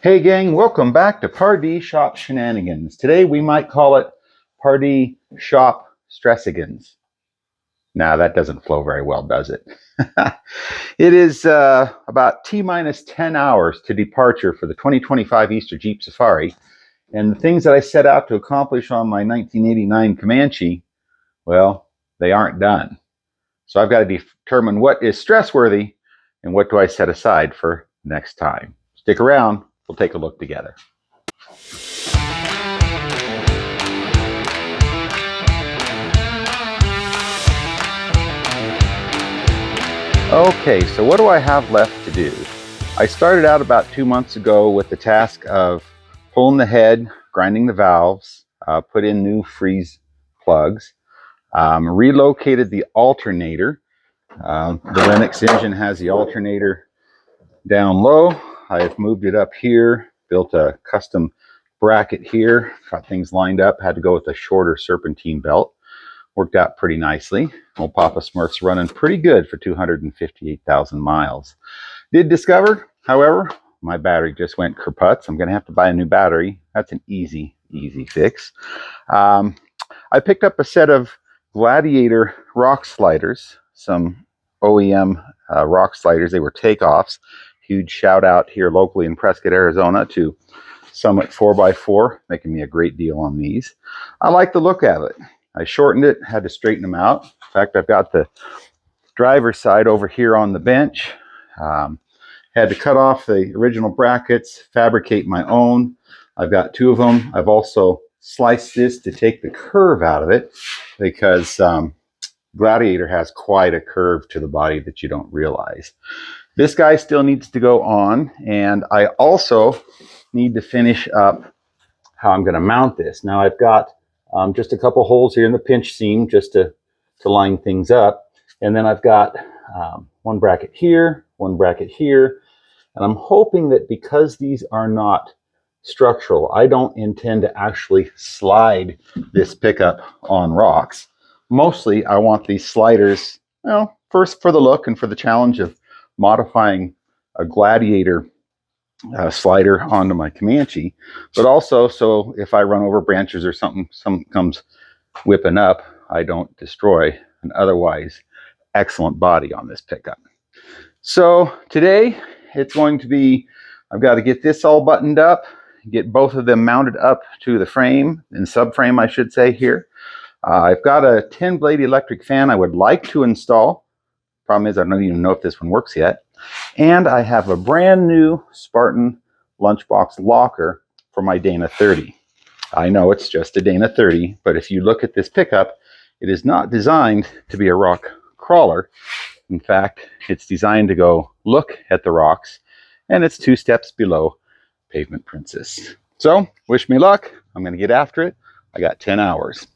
Hey gang, welcome back to Pardee Shop Shenanigans. Today we might call it Pardee Shop Stressigans. Nah, that doesn't flow very well, does it? It is about T-minus 10 hours to departure for the 2025 Easter Jeep Safari. And the things that I set out to accomplish on my 1989 Comanche, well, they aren't done. So I've got to determine what is stress-worthy and what do I set aside for next time. Stick around. We'll take a look together. Okay, so what do I have left to do? I started out about 2 months ago with the task of pulling the head, grinding the valves, put in new freeze plugs, relocated the alternator. The Renix engine has the alternator down low. I've moved it up here, built a custom bracket here, got things lined up, had to go with a shorter serpentine belt. Worked out pretty nicely. Old Papa Smurf's running pretty good for 258,000 miles. Did discover, however, my battery just went kaput. I'm going to have to buy a new battery. That's an easy fix. I picked up a set of Gladiator rock sliders, some OEM rock sliders. They were takeoffs. Huge shout out here locally in Prescott, Arizona to Summit 4x4, making me a great deal on these. I like the look of it. I shortened it, had to straighten them out. In fact, I've got the driver's side over here on the bench. Had to cut off the original brackets, fabricate my own. I've got two of them. I've also sliced this to take the curve out of it because Gladiator has quite a curve to the body that you don't realize. This guy still needs to go on, and I also need to finish up how I'm going to mount this. Now I've got just a couple holes here in the pinch seam just to line things up, and then I've got one bracket here, and I'm hoping that because these are not structural, I don't intend to actually slide this pickup on rocks. Mostly I want these sliders, well, first for the look and for the challenge of modifying a Gladiator slider onto my Comanche, but also so if I run over branches or something comes whipping up, I don't destroy an otherwise excellent body on this pickup. So today it's going to be, I've got to get this all buttoned up, get both of them mounted up to the frame, and subframe I should say here. I've got a 10-blade electric fan I would like to install. Problem is I don't even know if this one works yet. And I have a brand new Spartan lunchbox locker for my Dana 30. I know it's just a Dana 30, but if you look at this pickup, it is not designed to be a rock crawler. In fact, it's designed to go look at the rocks, and it's 2 steps below Pavement Princess. So, wish me luck. I'm going to get after it. I got 10 hours.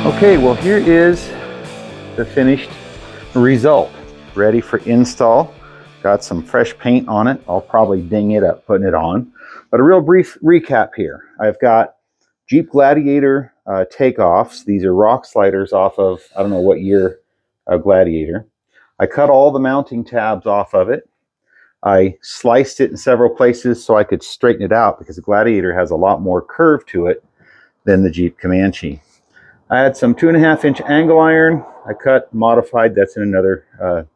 Okay, well here is the finished result, ready for install. Got some fresh paint on it. I'll probably ding it up putting it on. But a real brief recap here. I've got Jeep Gladiator takeoffs. These are rock sliders off of, I don't know what year Gladiator. I cut all the mounting tabs off of it. I sliced it in several places so I could straighten it out because the Gladiator has a lot more curve to it than the Jeep Comanche. I had some 2.5-inch angle iron. I cut, modified. That's in another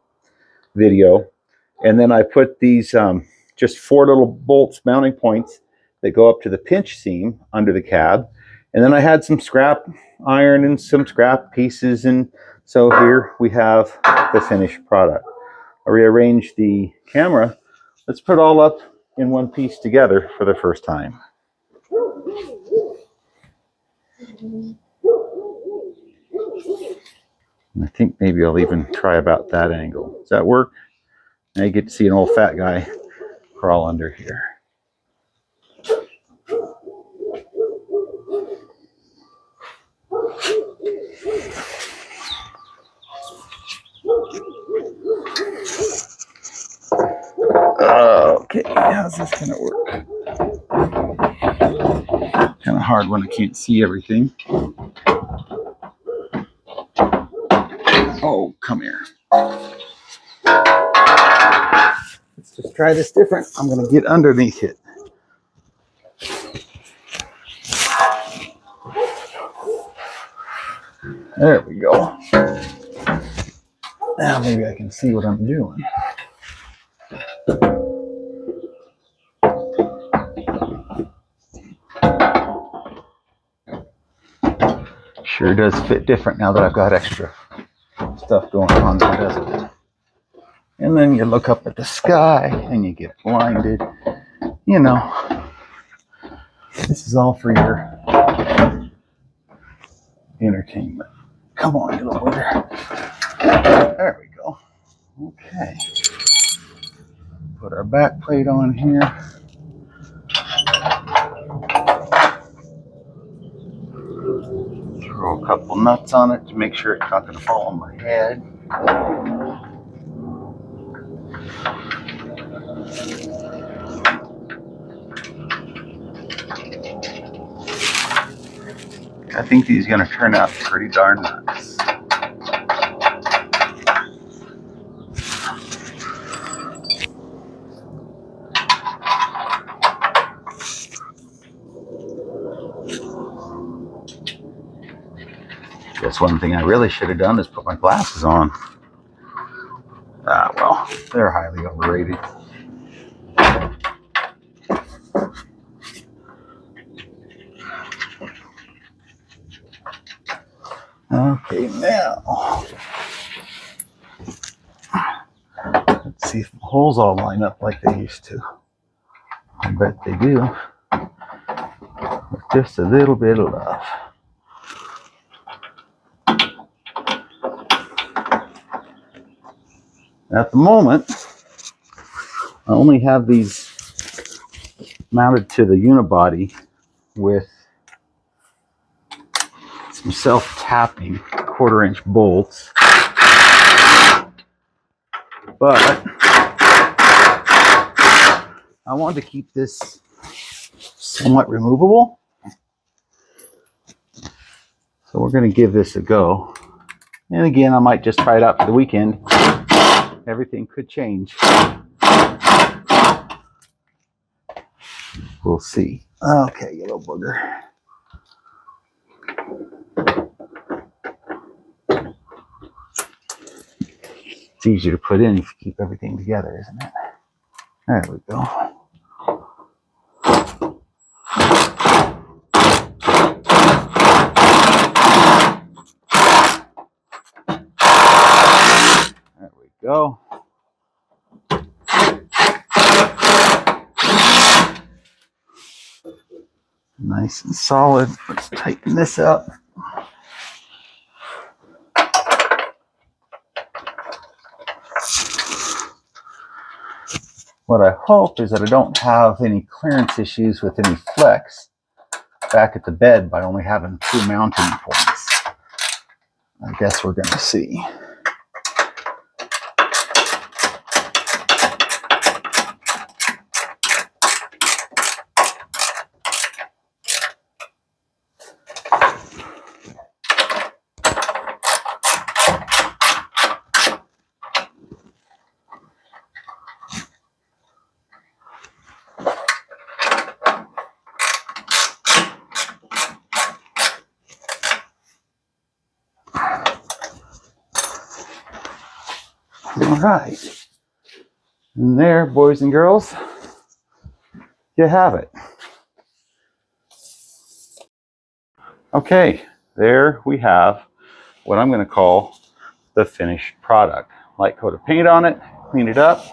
video. And then I put these just 4 little bolts, mounting points that go up to the pinch seam under the cab. And then I had some scrap iron and some scrap pieces. And so here we have the finished product. I rearranged the camera. Let's put it all up in one piece together for the first time. I think maybe I'll even try about that angle. Does that work? Now you get to see an old fat guy crawl under here. Okay, how's this gonna work? Kind of hard when I can't see everything. Oh, come here. Let's just try this different. I'm gonna get underneath it. There we go. Now maybe I can see what I'm doing. Sure does fit different now that I've got extra stuff going on there, doesn't it? And then you look up at the sky and you get blinded. You know, this is all for your entertainment. Come on, you little bugger. There we go. Okay. Put our back plate on here. Throw a couple nuts on it to make sure it's not going to fall on my head. I think these are going to turn out pretty darn nice. Guess one thing I really should have done is put my glasses on. Ah, well, they're highly overrated. Okay, now let's see if the holes all line up like they used to. I bet they do. With just a little bit of love. At the moment, I only have these mounted to the unibody with some self-tapping 1/4-inch bolts. But I wanted to keep this somewhat removable. So we're going to give this a go. And again, I might just try it out for the weekend. Everything could change. We'll see. Okay, you little booger. It's easier to put in if you keep everything together, isn't it? There we go. There we go. Nice and solid. Let's tighten this up. What I hope is that I don't have any clearance issues with any flex back at the bed by only having 2 mounting points. I guess we're going to see. All right. And there, boys and girls, you have it. Okay, there we have what I'm going to call the finished product. Light coat of paint on it, clean it up.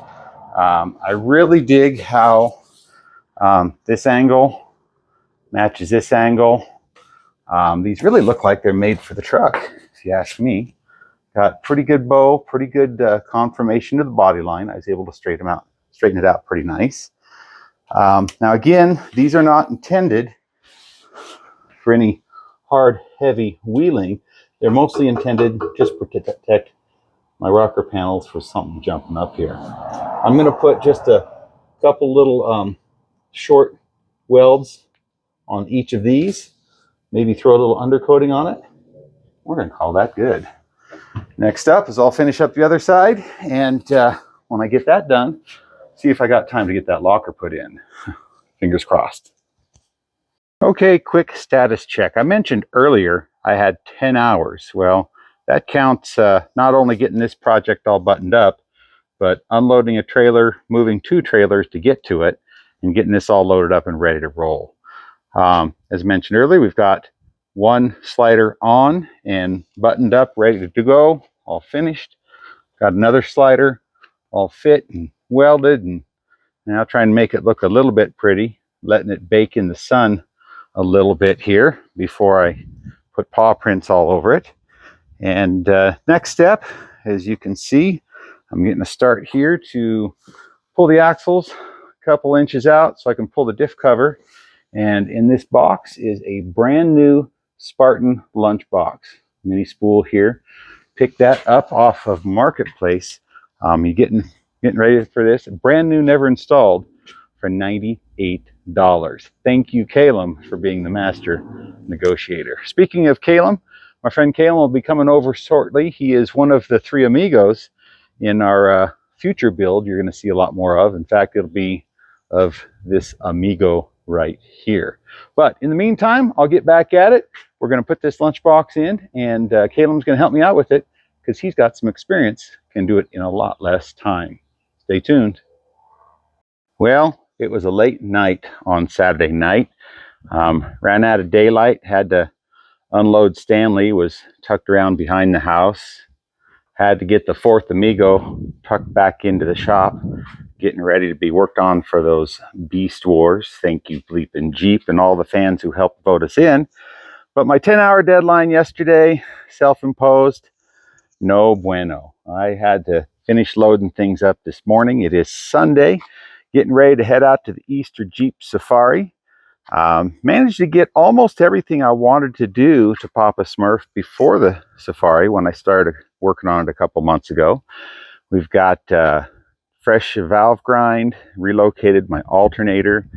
I really dig how this angle matches this angle. These really look like they're made for the truck, if you ask me. Got pretty good bow, pretty good conformation to the body line. I was able to straighten it out pretty nice. Now again, these are not intended for any hard, heavy wheeling. They're mostly intended just to protect my rocker panels for something jumping up here. I'm going to put just a couple little short welds on each of these. Maybe throw a little undercoating on it. We're going to call that good. Next up is I'll finish up the other side, and when I get that done, see if I got time to get that locker put in. Fingers crossed. Okay, quick status check. I mentioned earlier I had 10 hours. Well, that counts not only getting this project all buttoned up, but unloading a trailer, moving 2 trailers to get to it, and getting this all loaded up and ready to roll. As mentioned earlier, we've got 1 slider on and buttoned up, ready to go, all finished. Got another slider all fit and welded, and now trying to make it look a little bit pretty, letting it bake in the sun a little bit here before I put paw prints all over it. And next step, as you can see, I'm getting a start here to pull the axles a couple inches out so I can pull the diff cover. And in this box is a brand new Spartan lunchbox mini spool here. Pick that up off of Marketplace. You're getting ready for this, brand new, never installed, for $98. Thank you, Calum, for being the master negotiator. Speaking of Calum, my friend Calum will be coming over shortly. He is one of the 3 amigos in our future build you're going to see a lot more of. In fact, it'll be of this amigo right here. But in the meantime, I'll get back at it. We're going to put this lunchbox in, and Calum's going to help me out with it because he's got some experience, can do it in a lot less time. Stay tuned. Well, it was a late night on Saturday night. Ran out of daylight, had to unload Stanley, was tucked around behind the house. Had to get the 4th Amigo tucked back into the shop, getting ready to be worked on for those Beast Wars. Thank you, Bleepin' Jeep, and all the fans who helped vote us in. But my 10-hour deadline yesterday, self-imposed, no bueno. I had to finish loading things up this morning. It is Sunday, getting ready to head out to the Easter Jeep Safari. Managed to get almost everything I wanted to do to Papa Smurf before the safari when I started working on it a couple months ago. We've got fresh valve grind, relocated my alternator,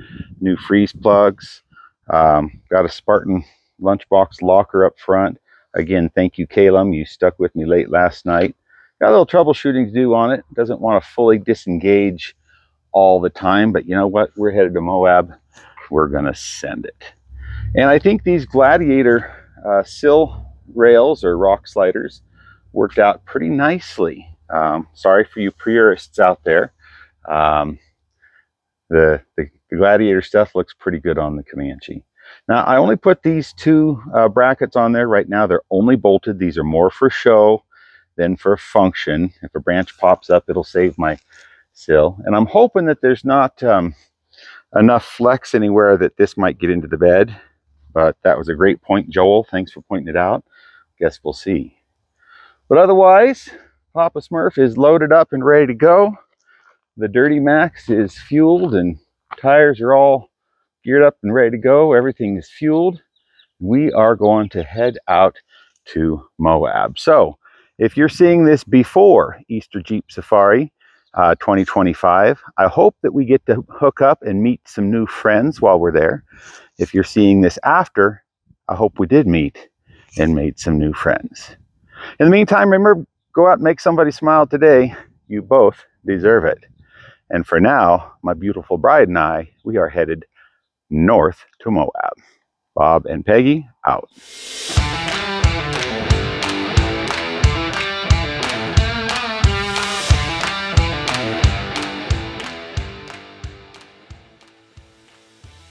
new freeze plugs, got a Spartan lunchbox locker up front. Again, thank you, Calum. You stuck with me late last night. Got a little troubleshooting to do on it. Doesn't want to fully disengage all the time, but you know what? We're headed to Moab. We're going to send it. And I think these Gladiator sill rails or rock sliders worked out pretty nicely. Sorry for you purists out there. The Gladiator stuff looks pretty good on the Comanche. Now, I only put these 2 brackets on there right now. They're only bolted. These are more for show than for function. If a branch pops up, it'll save my sill. And I'm hoping that there's not enough flex anywhere that this might get into the bed. But that was a great point, Joel. Thanks for pointing it out. Guess we'll see. But otherwise, Papa Smurf is loaded up and ready to go. The Dirty Max is fueled and tires are all geared up and ready to go. Everything is fueled. We are going to head out to Moab. So if you're seeing this before Easter Jeep Safari 2025, I hope that we get to hook up and meet some new friends while we're there. If you're seeing this after, I hope we did meet and made some new friends. In the meantime, remember, go out and make somebody smile today. You both deserve it. And for now, my beautiful bride and I, we are headed north to Moab. Bob and Peggy, out.